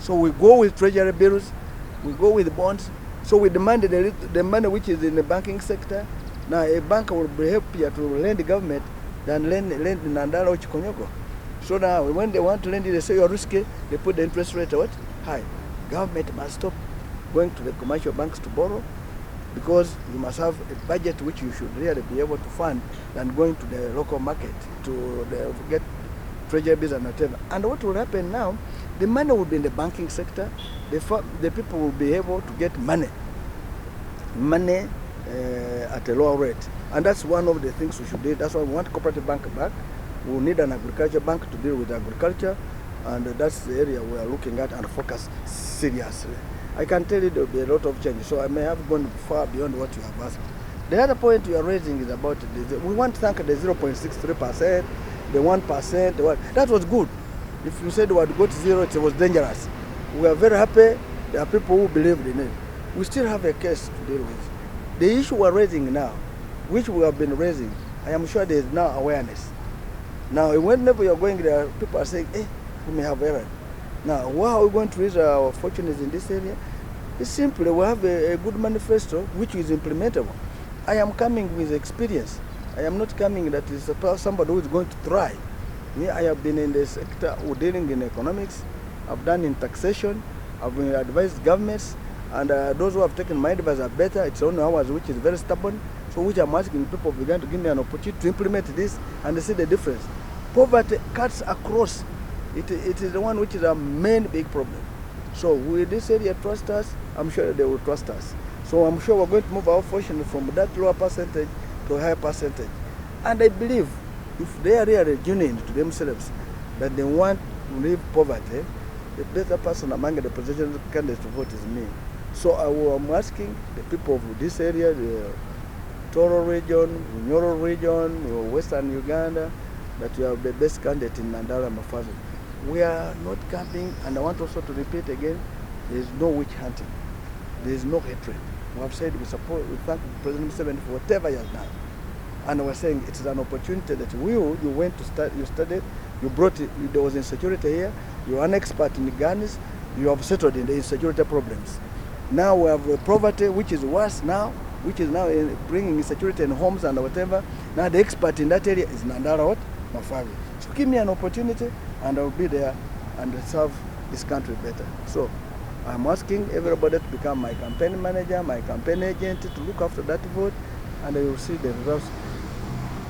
So we go with treasury bills, we go with bonds. So we demand the money which is in the banking sector. Now a bank will be happier to lend the government than lend Nandala or Chikonyoko. So now when they want to lend you, they say you're risky, they put the interest rate what? High. Government must stop going to the commercial banks to borrow, because you must have a budget which you should really be able to fund than going to the local market to get treasury bills and whatever. And what will happen now, the money will be in the banking sector, the people will be able to get money at a lower rate. And that's one of the things we should do. That's why we want cooperative bank back. We need an agriculture bank to deal with agriculture, and that's the area we are looking at and focus seriously. I can tell you there will be a lot of changes, so I may have gone far beyond what you have asked. The other point you are raising is about we want to thank the 0.63%, the 1%, that was good. If you said we would go to zero, it was dangerous. We are very happy. There are people who believed in it. We still have a case to deal with. The issue we are raising now, which we have been raising, I am sure there is now awareness. Now, whenever you are going there, people are saying, hey, we may have error. Now, how are we going to raise our fortunes in this area? It's simply, we have a good manifesto which is implementable. I am coming with experience. I am not coming that is somebody who is going to try. Me, I have been in the sector dealing in economics. I've done in taxation. I've been advised governments. And those who have taken my advice are better. It's only ours which is very stubborn. So which I'm asking people of Uganda to give me an opportunity to implement this and they see the difference. Poverty cuts across. It is the one which is our main big problem. So will this area trust us? I'm sure they will trust us. So I'm sure we're going to move our fortune from that lower percentage to a higher percentage. And I believe if they are really genuine to themselves that they want to leave poverty, the better person among the presidential candidates to vote is me. So I'm asking the people of this area, the Toro region, Nyoro region, Western Uganda, that you have the best candidate in Nandala Mafazo. We are not camping, and I want also to repeat again, there is no witch hunting. There is no hatred. We have said we thank President Museveni for whatever he has done. And we're saying it is an opportunity that you went to study, you studied, you brought it, there was insecurity here, you are an expert in the guns, you have settled in the insecurity problems. Now we have poverty, which is worse now, which is now bringing insecurity in homes and whatever. Now the expert in that area is Nandala Mafavi. So give me an opportunity and I'll be there and serve this country better. So I'm asking everybody to become my campaign manager, my campaign agent, to look after that vote, and they will see the results.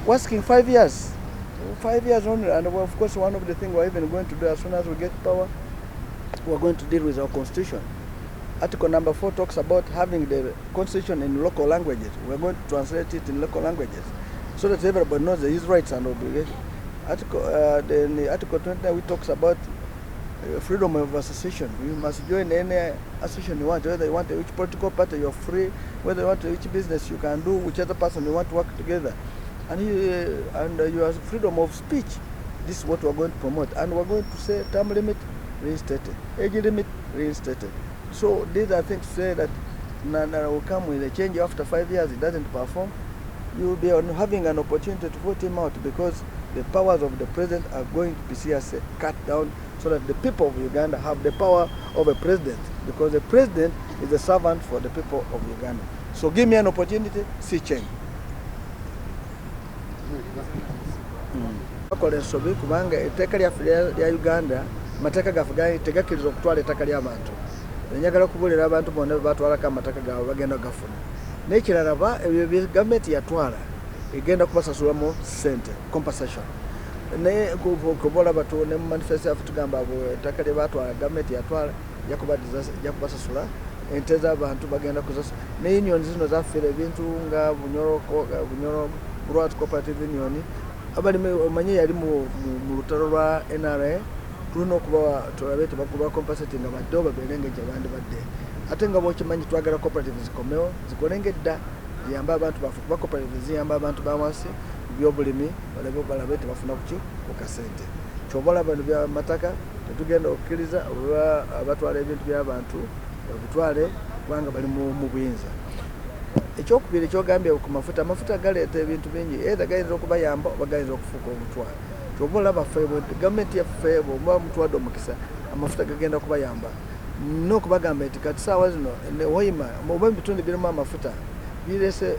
We're asking 5 years. 5 years only, and of course one of the things we're even going to do as soon as we get power, we're going to deal with our constitution. Article number 4 talks about having the constitution in local languages. We're going to translate it in local languages so that everybody knows his rights and obligations. Article 29 which talks about freedom of association. You must join any association you want, whether you want which political party you're free, whether you want which business you can do, which other person you want to work together. And you have freedom of speech. This is what we're going to promote. And we're going to say term limit reinstated, age limit reinstated. So these are things to say that Nandala will come with a change after 5 years, it doesn't perform. You will be having an opportunity to vote him out because the powers of the president are going to be seriously cut down so that the people of Uganda have the power of a president, because the president is a servant for the people of Uganda. So give me an opportunity, see change. Ensobi kubanga etteka lya Uganda mateka gafuga tegakiriza okutwala ettaka ly'abantu. Njagala okubuulira abantu bonna batwalako amataka gaabwe bagenda gafuna. N'ekirala ebyo gavumenti yatwala egenda kubasasulamu ssente compensation. Ne kubola batu ne mu manifesto yafu tugamba ettaka lye batwala gavumenti yatwala yakubasasula ente z'abantu bagenda kuzasula. Ne union zino zaffira ebintu nga Bunyoro Broad Cooperative Union abalimi omanyi yali mu lutalo lwa NRA tulina okuba tulabe tebakuba compensate nga badde babeerenga gye bandi badde. Ate nga bwokimanyi twagala cooperative zikomewo zikole ng'edda ziyamba abantu baffe kuba cooperative ziyamba abantu bawansi by'obulimi balabe tebafuna ku kasente. Ky'oba olaba bino by'amataka tetugenda okukkiriza olwa abatwala ebintu by'abantu babitwale kubanga bali mu buyinza. Ekyokubiri kyogambye ku amafuta galeeta ebintu bingi era gayinza okubayamba oba gayinza okufuuka omutwalo. Ky'oba olaba ffe gavumenti yaffe bw'oba mutwadde omukisa amafuta gagenda kubayamba n'okubagamba nti kati saawa zino ne Hoima oba ebitundu birimu amafuta birese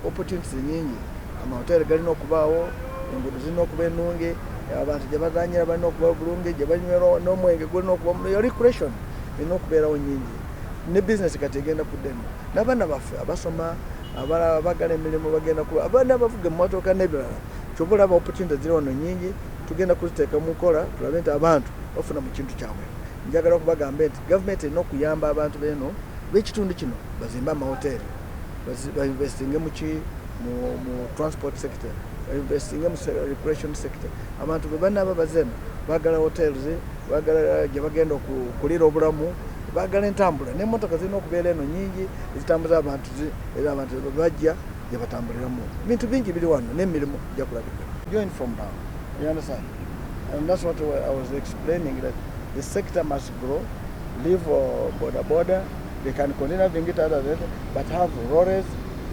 opportunities nyingi. Amahoteli galina okubaawo, enguudo zirina okuba ennungi, abantu gye bazanyira balina okuba bulungi, gye banywera n'omwenge gulina okuba recreation erina okubeerawo nyingi, ne business kati egenda kuddemu. N'abaana baffe abasoma abagala emirimu bagenda kuba abaana abavuga emmotoka n'ebirala. Kyova olaba opportunities ziri wano nyingi, tugenda kuziteeka mu nkola tulabe nti abantu bafuna mu kintu kyabwe. Njagala okubagamba nti gavumenti erina okuyamba abantu b'eno b'ekitundu kino bazimbe amahoteli, bainvestinge mu transport sector, bainvestinge mu recreation sector. Abantu be banaaba bazeno baagala hotels, baagala gye bagenda okuliira obulamu, baagala entambula n'emmotoka zirina okubeera eno nyingi ezitambuza abantu era abantu bajja gye batambuliramu. Bintu bingi biri wano n'emirimu gya kulabika. Join from now, you understand? And that's what I was explaining, that the sector must grow, leave border. They can continue doing it other than, but have rollers.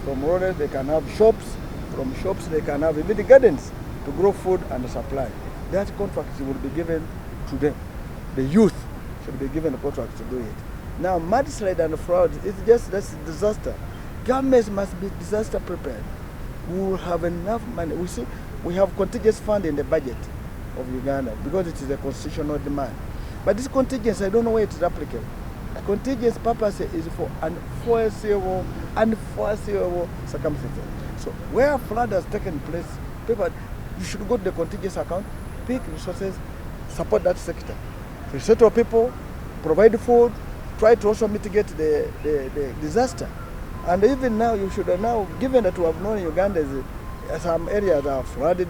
From rollers they can have shops. From shops they can have even the gardens to grow food and supply. That contract will be given to them. The youth should be given a contract to do it. Now, mudslide and fraud, that's a disaster. Governments must be disaster prepared. We will have enough money. We have contingency fund in the budget of Uganda because it is a constitutional demand. But this contingency, I don't know where it is applicable. The contingency purpose is for unforeseeable circumstances. So where flood has taken place, people, you should go to the contingency account, pick resources, support that sector. Resettle people, provide food, try to also mitigate the disaster. And even now, you should now, given that we have known Uganda some areas are flooded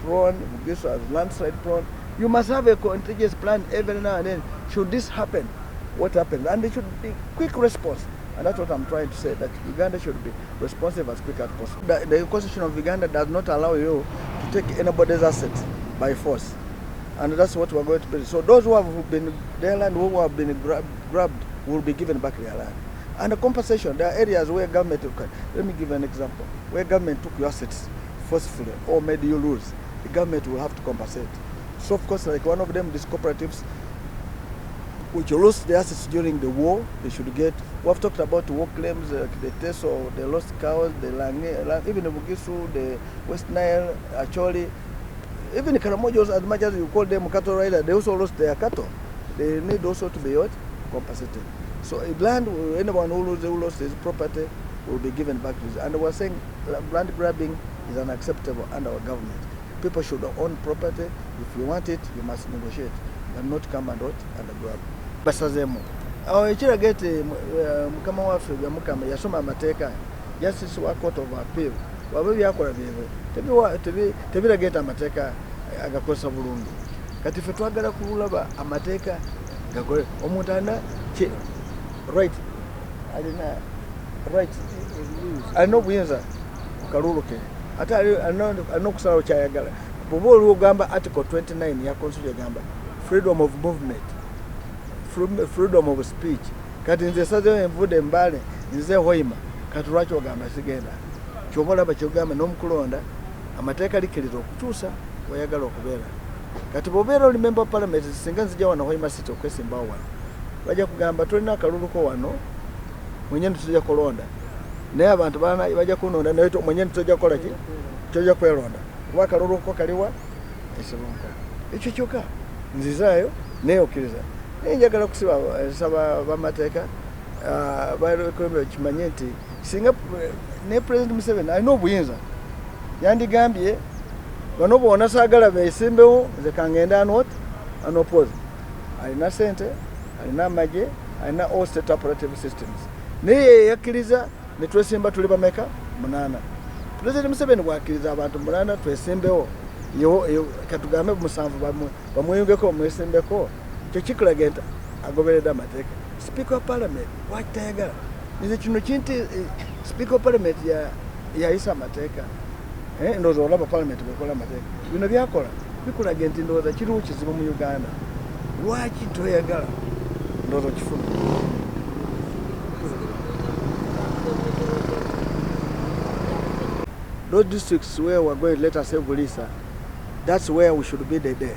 prone, this was landslide prone, you must have a contingency plan every now and then. Should this happen, what happens? And there should be quick response. And that's what I'm trying to say, that Uganda should be responsive as quick as possible. The Constitution of Uganda does not allow you to take anybody's assets by force. And that's what we're going to do. So those who have been their land, who have been grabbed, will be given back their land. And the compensation, there are areas where government, let me give you an example, where government took your assets forcefully or made you lose, the government will have to compensate. So of course, like one of them, these cooperatives, which lost their assets during the war, they should get. We have talked about war claims, the Teso, the lost cows, the Lange, even the Bugisu, the West Nile, actually, even the Karamojos, as much as you call them cattle riders, they also lost their cattle. They need also to be compensated. So land, anyone who lost his property will be given back to us. And we're saying land grabbing is unacceptable under our government. People should own property. If you want it, you must negotiate, but not come and grab. Basazemo. Ekiragete mukama waffe bya mukama yasoma amateeka justice wa court of appeal wabe byakola byewe tebirageta amateeka agakosa bulungi kati ffe twagala kulaba amateeka gakole omuntu alina right alina obuyinza kaluluke ate alina okusalawo kyayagala bwoba oliwo ogamba article 29 ya constitution egamba freedom of movement, freedom of speech. Kati nze sazeyo envude embale nze Hoima kati lwaki ogamba sigenda kyoba olaba kyogamba n'omukulonda amateeka likkiriza okukyusa wayagala okubeera kati bw'obeera oli member of parliament singa nzija wano Hoima city okwesimbawo wano bajja kugamba tolina akaluluko wano mwenyeni tujja kulonda naye abantu bajja kunonda naye mwenyeni tujja kukola ki tujja kwelonda kuba akaluluko kaliwa esibonko ekyo kyokka nzizaayo neyokkiriza naye njagala kusaba bamateeka baekwemera kimanye nti singa ne President Museveni alina obuyinza yandigambye bano boona saagala beesimbewo nze kangenda anopoze alina sente alina amagye alina all state operative systems naye yakkiriza ne twesimba tuli bameka 8 President Museveni bwakkiriza abantu 8 twesimbewo katugambe 7 bamweyungeko mwesimbeko kyo kikulaga nti agoberedde amateeka. Speaker of Parliament lwaki tayagala nze kino kinti Speaker of Parliament yayisa amateeka ndowooza olaba Parliament bwekola amateeka bino byakola bikulaga nti ndowooza kiriwo kizibu mu Uganda lwaki toyagala ndowooza kifuna. Those districts where we're going to let us have Bulisa, that's where we should be there.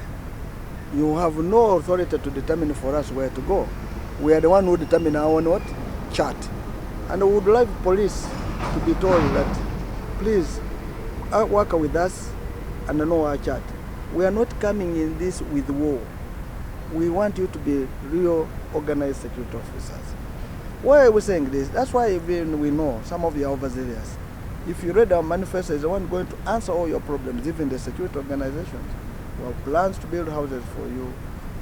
You have no authority to determine for us where to go. We are the one who determine our own what? Chart. And we would like police to be told that, please, work with us and know our chart. We are not coming in this with war. We want you to be real organized security officers. Why are we saying this? That's why even we know some of you are overzealous. If you read our manifesto, is the one going to answer all your problems, even the security organizations. We have plans to build houses for you.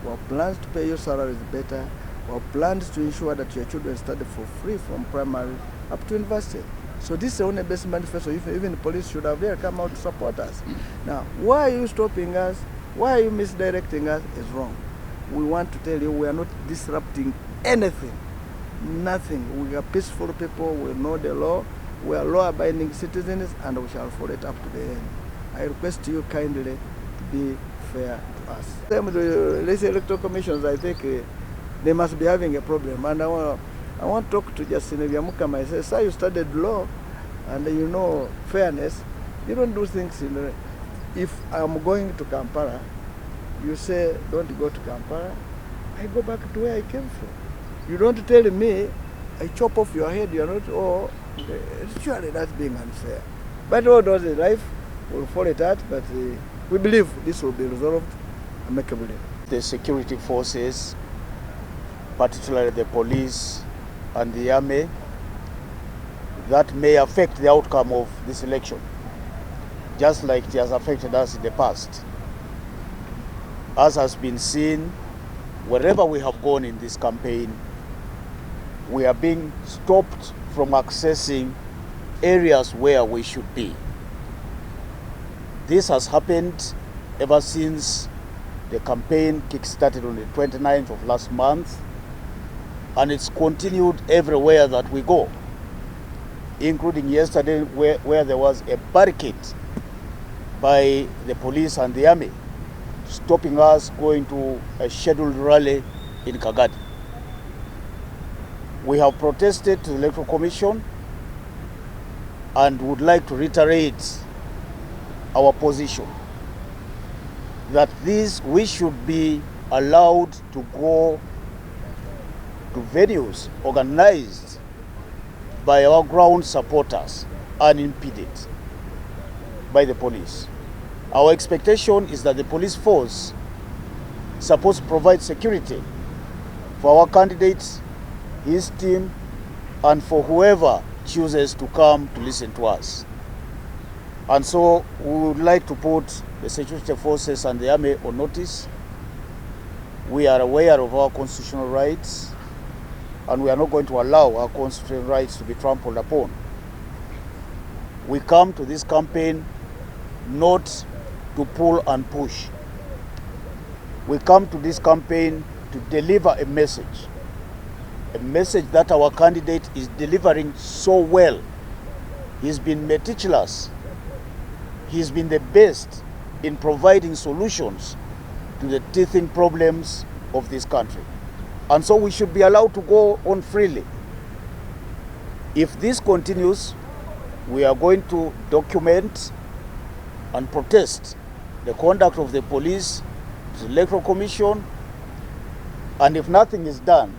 We have plans to pay your salaries better. We have plans to ensure that your children study for free from primary up to university. So this is the only best manifesto. Even the police should have there come out to support us. Now, why are you stopping us? Why are you misdirecting us? Is wrong. We want to tell you we are not disrupting anything. Nothing. We are peaceful people. We know the law. We are law-abiding citizens, and we shall follow it up to the end. I request you kindly to be fair to us. These electoral commissions, I think they must be having a problem. And I want to talk to Justin Vyamukama. I say, sir, you studied law, and you know fairness. You don't do things if I'm going to Kampala, you say, don't go to Kampala. I go back to where I came from. You don't tell me, I chop off your head, you're not, surely that's being unfair. But all those in life, we'll follow it out, but we believe this will be resolved amicably. The security forces, particularly the police and the army, that may affect the outcome of this election, just like it has affected us in the past. As has been seen, wherever we have gone in this campaign, we are being stopped from accessing areas where we should be. This has happened ever since the campaign kick-started on the 29th of last month, and it's continued everywhere that we go, including yesterday where there was a barricade by the police and the army, stopping us going to a scheduled rally in Kagadi. We have protested to the Electoral Commission and would like to reiterate our position that we should be allowed to go to venues organized by our ground supporters unimpeded by the police. Our expectation is that the police force is supposed to provide security for our candidates, his team, and for whoever chooses to come to listen to us. And so we would like to put the security forces and the army on notice. We are aware of our constitutional rights, and we are not going to allow our constitutional rights to be trampled upon. We come to this campaign not to pull and push. We come to this campaign to deliver a message that our candidate is delivering so well. He's been meticulous. He's been the best in providing solutions to the teething problems of this country. And so we should be allowed to go on freely. If this continues, we are going to document and protest the conduct of the police, the Electoral Commission, and if nothing is done,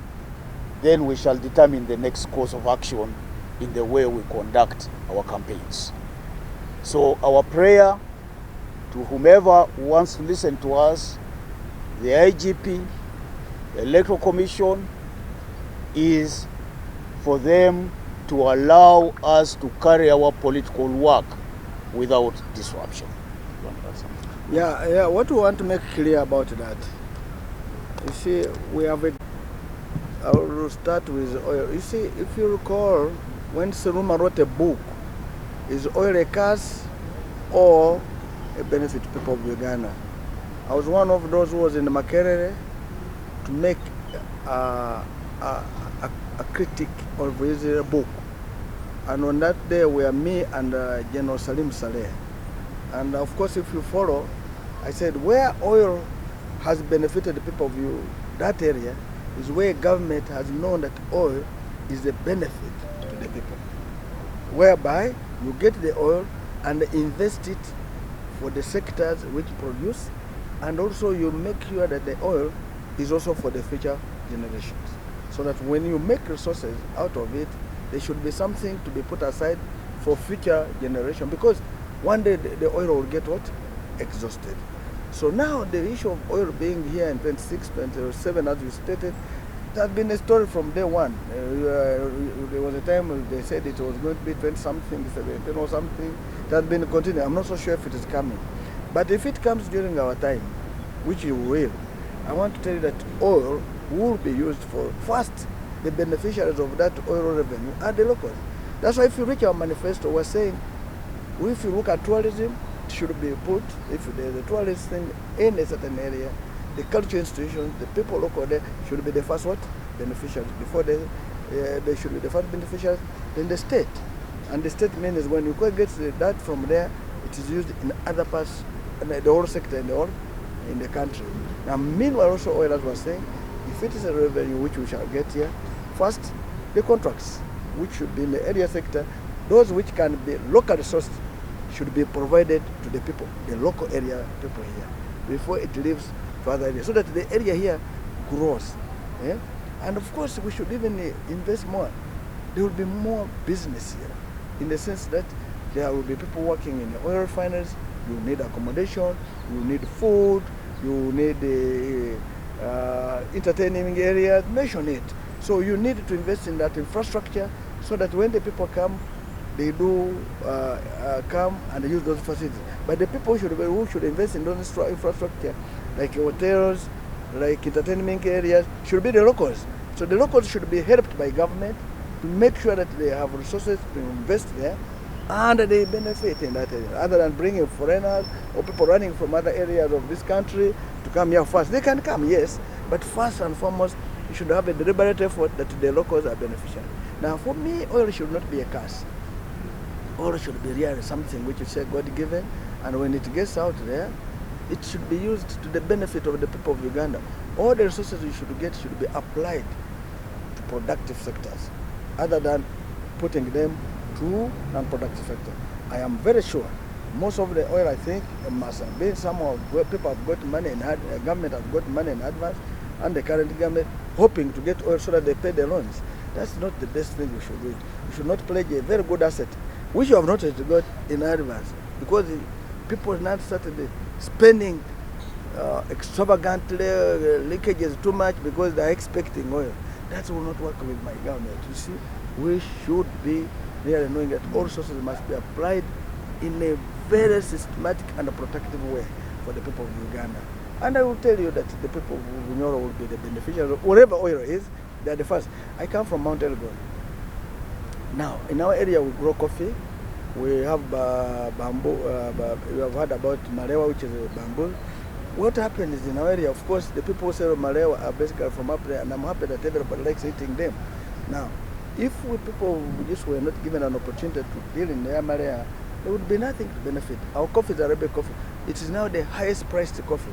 then we shall determine the next course of action in the way we conduct our campaigns. So our prayer to whomever wants to listen to us, the IGP, the Electoral Commission, is for them to allow us to carry our political work without disruption. Yeah, what we want to make clear about that, you see, we have I will start with oil. You see, if you recall, when Seruma wrote a book, is oil a curse or a benefit to people of Uganda? I was one of those who was in Makerere to make a critic of his book. And on that day, were me and General Salim Saleh. And of course, if you follow, I said, where oil has benefited the people of that area is where government has known that oil is a benefit to the people, whereby you get the oil and invest it for the sectors which produce and also you make sure that the oil is also for the future generations. So that when you make resources out of it, there should be something to be put aside for future generation, because one day the oil will get what? Exhausted. So now the issue of oil being here in 26, 27, as you stated, it has been a story from day one. There was a time they said it was going to be 20 something, 17 or something. It has been continuing. I'm not so sure if it is coming. But if it comes during our time, which it will, I want to tell you that oil will be used for, first, the beneficiaries of that oil revenue are the locals. That's why if you read our manifesto, we're saying, if you look at tourism, it should be put, if there's a tourist thing in a certain area, the cultural institutions, the people local there should be the first what? Beneficiaries. Before they should be the first beneficiaries, then the state. And the state means when you get that from there, it is used in other parts, in the whole sector in the country. Now, meanwhile, also oil, as was saying, if it is a revenue which we shall get here, first, the contracts, which should be in the area sector, those which can be local resources should be provided to the people, the local area people here, before it leaves to other areas, so that the area here grows. Yeah? And of course, we should even invest more. There will be more business here, in the sense that there will be people working in the oil refineries. You need accommodation, you need food, you need entertaining areas, mention it. So you need to invest in that infrastructure, so that when the people come, they do come and use those facilities. But the people who should invest in those infrastructure, like hotels, like entertainment areas, should be the locals. So the locals should be helped by government to make sure that they have resources to invest there, and they benefit in that area, other than bringing foreigners or people running from other areas of this country to come here first. They can come, yes, but first and foremost, you should have a deliberate effort that the locals are beneficial. Now, for me, oil should not be a curse. Oil should be really something which is God-given, and when it gets out there, it should be used to the benefit of the people of Uganda. All the resources you should get should be applied to productive sectors, other than putting them to non-productive sectors. I am very sure most of the oil, I think, must have been somehow where people have got money in government have got money in advance, and the current government hoping to get oil so that they pay their loans. That's not the best thing we should do. We should not pledge a very good asset, which you have not got in advance, because people now started spending extravagantly, leakages too much because they are expecting oil. That will not work with my government. You see, we should be really knowing that all resources must be applied in a very systematic and protective way for the people of Uganda. And I will tell you that the people of Bunyoro will be the beneficiaries of whatever oil is. They are the first. I come from Mount Elgon. Now, in our area, we grow coffee. We have bamboo. You have heard about Malewa, which is bamboo. What happens is in our area, of course, the people who sell Malewa are basically from up there, and I'm happy that everybody likes eating them. Now, if people just were not given an opportunity to deal in their area, there would be nothing to benefit. Our coffee is Arabic coffee. It is now the highest priced coffee.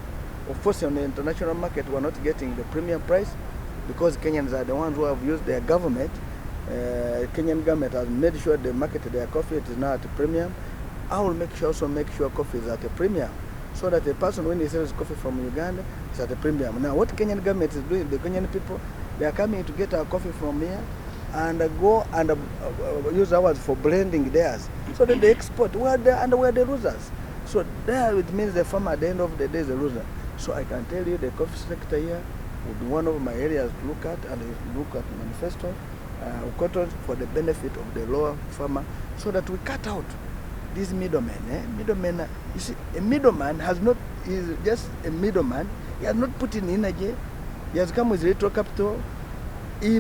Of course, on the international market, we're not getting the premium price, because Kenyans are the ones who have used their government. Kenyan government has made sure they market their coffee. It is now at a premium. I will make sure coffee is at a premium, so that a person, when he sells coffee from Uganda, is at a premium. Now, what Kenyan government is doing, the Kenyan people, they are coming to get our coffee from here and go and use ours for blending theirs, so that they export. We're the losers. So there it means the farmer at the end of the day is a loser. So I can tell you the coffee sector here would be one of my areas to look at, and look at manifesto, cotton, for the benefit of the lower farmer, so that we cut out these middlemen. Middlemen, you see, a middleman is just a middleman. He has not put in energy. He has come with little capital. He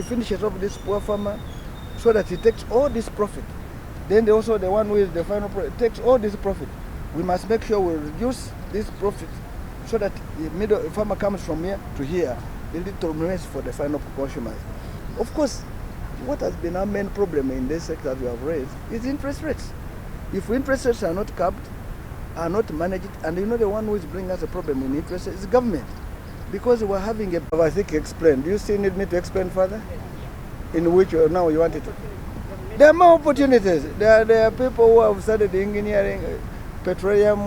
finishes off this poor farmer, so that he takes all this profit. Then also the one who is the final profit takes all this profit. We must make sure we reduce this profit, so that the farmer comes from here to here, the little remains for the final consumers. Of course, what has been our main problem in this sector that we have raised is interest rates. If interest rates are not capped, are not managed, and you know the one who is bringing us a problem in interest rates is government. Because we're having I think explain. Do you still need me to explain further? In which now you want it to? There are more opportunities. There are people who have studied engineering. petroleum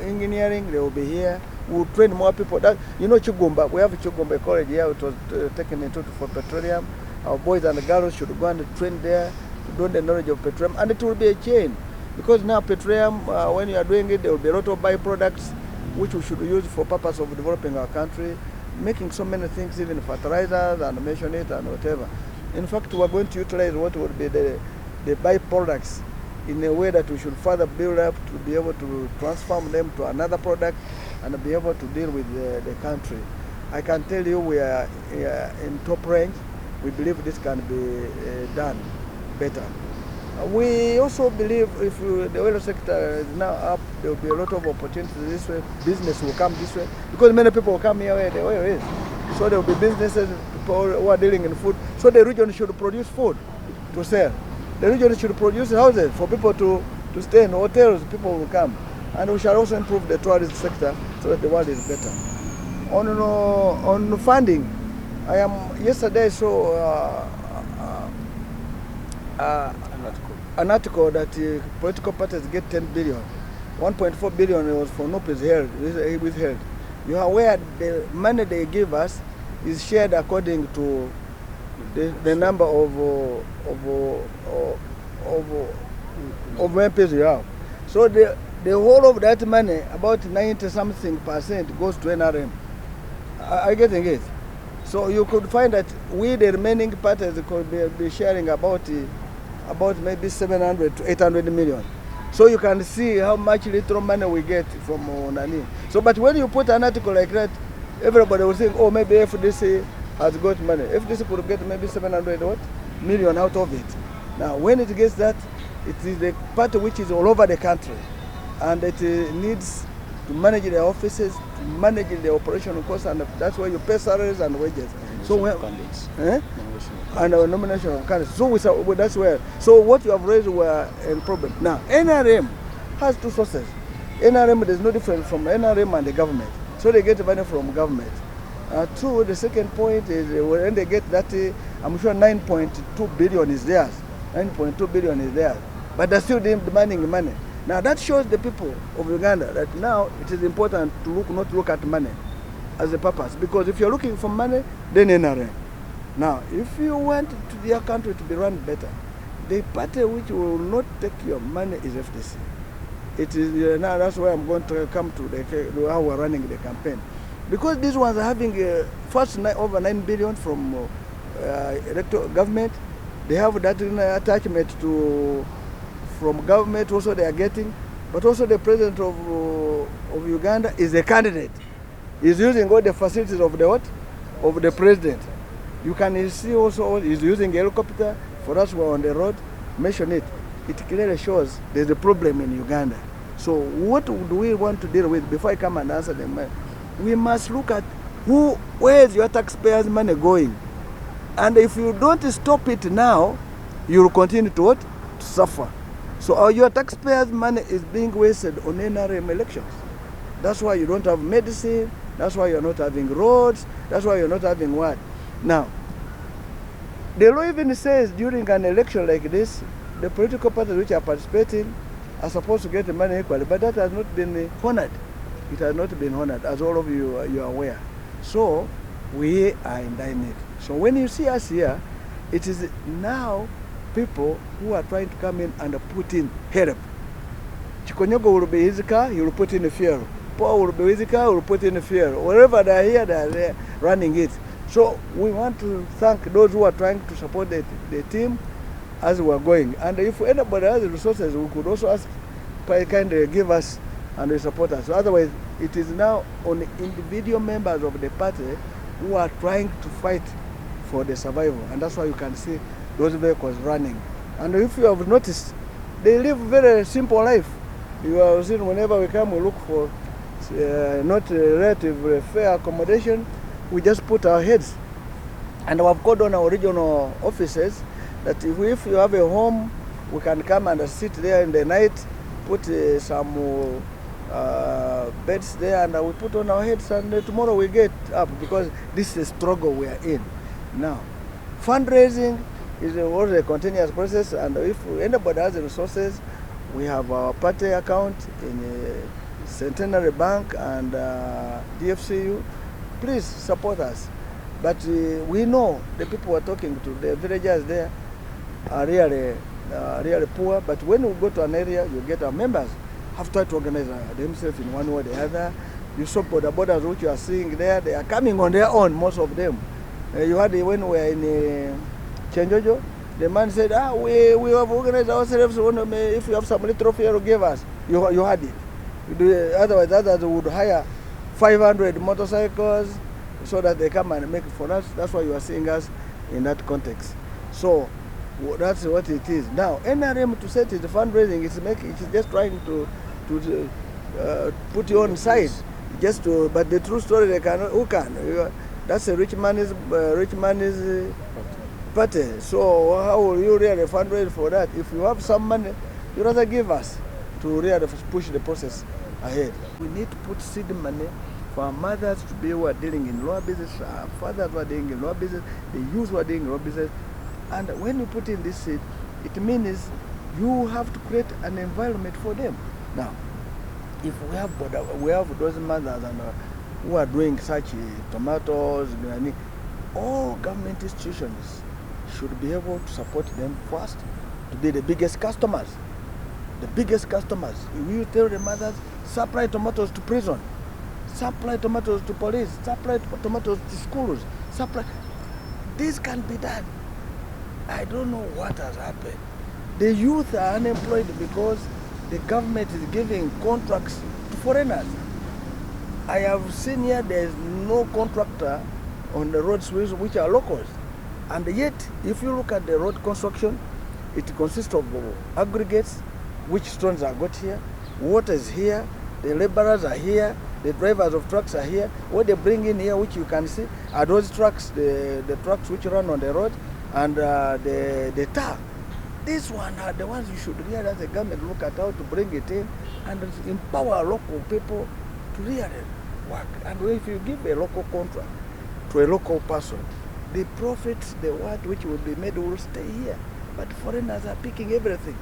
engineering, they will be here. We'll train more people. That, you know, Chugumba, we have Chugumba College here, it was taken into for petroleum. Our boys and girls should go and train there to learn the knowledge of petroleum, and it will be a chain. Because now petroleum, when you are doing it, there will be a lot of byproducts which we should use for purpose of developing our country, making so many things, even fertilizers and mention it and whatever. In fact, we are going to utilize what would be the byproducts in a way that we should further build up to be able to transform them to another product and be able to deal with the country. I can tell you we are in top range. We believe this can be done better. We also believe if the oil sector is now up, there will be a lot of opportunities this way. Business will come this way because many people will come here where the oil is. So there will be businesses, people who are dealing in food. So the region should produce food to sell. The region should produce houses for people to stay in hotels. People will come, and we shall also improve the tourism sector so that the world is better. On funding, yesterday saw an article that political parties get 10 billion. 1.4 billion was for NUPIs withheld. You are aware the money they give us is shared according to the number of MPs you have. So the whole of that money, about 90-something% goes to NRM. Are you getting it? So you could find that we, the remaining parties, could be sharing about maybe 700 to 800 million. So you can see how much little money we get from Nani. So, but when you put an article like that, everybody will think, oh, maybe FDC has got money. FDC could get maybe 700 million out of it. Now, when it gets that, it is the party which is all over the country, and it needs to manage their offices, to manage the operational costs, and that's why you pay salaries and wages. So when and our nomination of candidates. So that's where. So what you have raised were a problem. Now NRM has two sources. NRM is no different from NRM and the government. So they get money from government. Two, the second point is when they get that, I'm sure 9.2 billion is theirs. 9.2 billion is theirs. But they're still demanding money. Now that shows the people of Uganda that now it is important to not look at money as a purpose. Because if you're looking for money, then NRM. Now, if you want your country to be run better, the party which will not take your money is FDC. It is now that's why I'm going to come to how we're running the campaign, because these ones are having first over 9 billion from electoral government. They have that attachment from government also they are getting, but also the president of Uganda is a candidate. He's using all the facilities of the of the president. You can see also he's using a helicopter. For us, we're on the road. Mention it. It clearly shows there's a problem in Uganda. So what do we want to deal with before I come and answer them? We must look at where is your taxpayers' money going? And if you don't stop it now, you will continue to what? To suffer. So your taxpayers' money is being wasted on NRM elections. That's why you don't have medicine. That's why you're not having roads. That's why you're not having what? Now, the law even says during an election like this, the political parties which are participating are supposed to get the money equally, but that has not been honored. It has not been honored, as all of you are aware. So, we are in need. So when you see us here, it is now people who are trying to come in and put in help. Chikonyogo will be his car, he will put in a fuel. Paul will be his car, will put in a fuel. Wherever they are here, they are there running it. So we want to thank those who are trying to support the team as we are going. And if anybody has the resources, we could also ask, kind of give us and they support us. So otherwise, it is now on the individual members of the party who are trying to fight for the survival. And that's why you can see those vehicles running. And if you have noticed, they live very simple life. You have seen whenever we come, we look for not relative fair accommodation. We just put our heads. And we have called on our regional offices that if you have a home, we can come and sit there in the night, put some beds there, and we put on our heads, and tomorrow we get up, because this is a struggle we are in now. Fundraising is always a continuous process, and if anybody has the resources, We have our party account in Centenary Bank and DFCU. Please support us. But we know the people we're talking to, the villagers there, are really poor. But when we go to an area, you get our members have tried to organize themselves in one way or the other. You saw the borders which you are seeing there, they are coming on their own, most of them. You had when we were in Chenjojo, the man said, we have organized ourselves, if you have some little fare, give us. You had it. Otherwise, others would hire 500 motorcycles so that they come and make it for us. That's why you are seeing us in that context. So that's what it is. Now, NRM to set it, the fundraising, it's just trying to put you on side. But the true story, they cannot. Who can? That's a rich man's party. So how will you really fundraise for that? If you have some money, you rather give us to really push the process ahead. We need to put seed money for our mothers to be who are dealing in lower business, our fathers who are dealing in lower business, the youth who are dealing in lower business. And when you put in this seed, it means you have to create an environment for them. Now, if we have those mothers and who are doing such tomatoes, all government institutions should be able to support them first to be the biggest customers. The biggest customers. If you tell the mothers, supply tomatoes to prison, supply tomatoes to police, supply tomatoes to schools, this can be done. I don't know what has happened. The youth are unemployed because the government is giving contracts to foreigners. I have seen here there is no contractor on the roads which are locals. And yet, if you look at the road construction, it consists of aggregates, which stones are got here, water is here, the laborers are here, the drivers of trucks are here. What they bring in here, which you can see, are those trucks, the trucks which run on the road, and the tar. These ones are the ones you should really, as the government, look at how to bring it in and empower local people to really work. And if you give a local contract to a local person, the profits, the what which will be made will stay here. But foreigners are picking everything.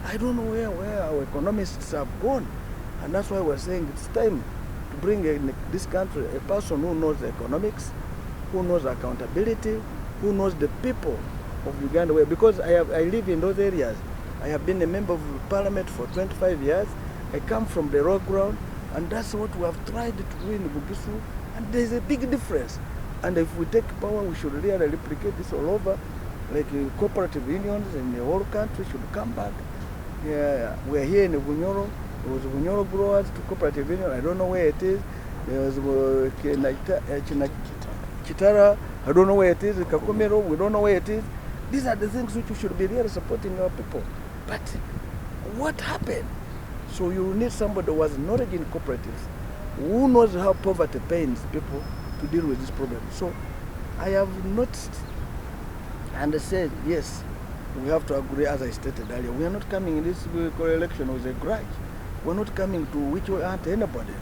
I don't know where our economists have gone. And that's why we're saying it's time to bring in this country a person who knows economics, who knows accountability, who knows the people of Uganda. Because I live in those areas. I have been a member of parliament for 25 years. I come from the raw ground, and that's what we have tried to do in Bugisu. And there's a big difference. And if we take power, we should really replicate this all over. Like cooperative unions in the whole country should come back. We're here in Bunyoro. There was Bunyoro growers to cooperative union. I don't know where it is. There was Chitara. I don't know where it is. Kakumero. We don't know where it is. These are the things which we should be really supporting our people. But what happened? So you need somebody who has knowledge in cooperatives, who knows how poverty pains people to deal with this problem. So I have noticed and said, yes, we have to agree, as I stated earlier. We are not coming in this election with a grudge. We're not coming to which we aren't anybody.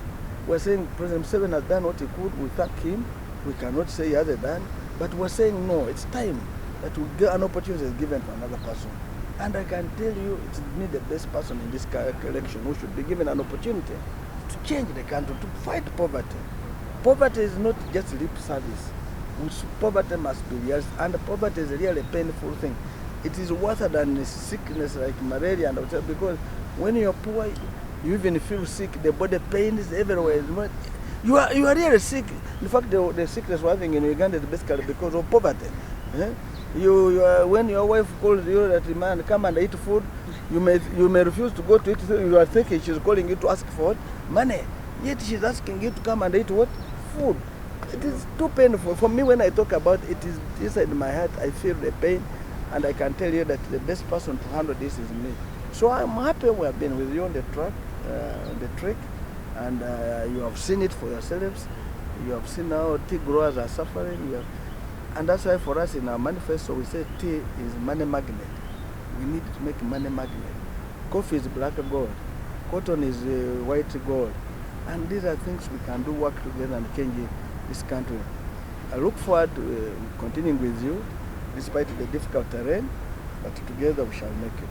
We're saying President Museveni has done what he could. We thank him. We cannot say he hasn't done. But we're saying, no, it's time that we get an opportunity is given to another person. And I can tell you, it's me the best person in this election who should be given an opportunity to change the country, to fight poverty. Poverty is not just lip service. Poverty must be real, and poverty is a really painful thing. It is worse than sickness like malaria, and because when you're poor, you even feel sick. The body pain is everywhere. You are really sick. In fact, the sickness we're having in Uganda is basically because of poverty. When your wife calls you that man come and eat food, you may refuse to go to eat. You are thinking she's calling you to ask for money. Yet she's asking you to come and eat what? Food. It is too painful. For me, when I talk about it, is inside my heart, I feel the pain, and I can tell you that the best person to handle this is me. So I'm happy we have been with you on the track, and you have seen it for yourselves. You have seen how tea growers are suffering. And that's why for us in our manifesto, we say tea is money magnet. We need to make money magnet. Coffee is black gold. Cotton is white gold. And these are things we can do, work together and change this country. I look forward to continuing with you, despite the difficult terrain, but together we shall make it.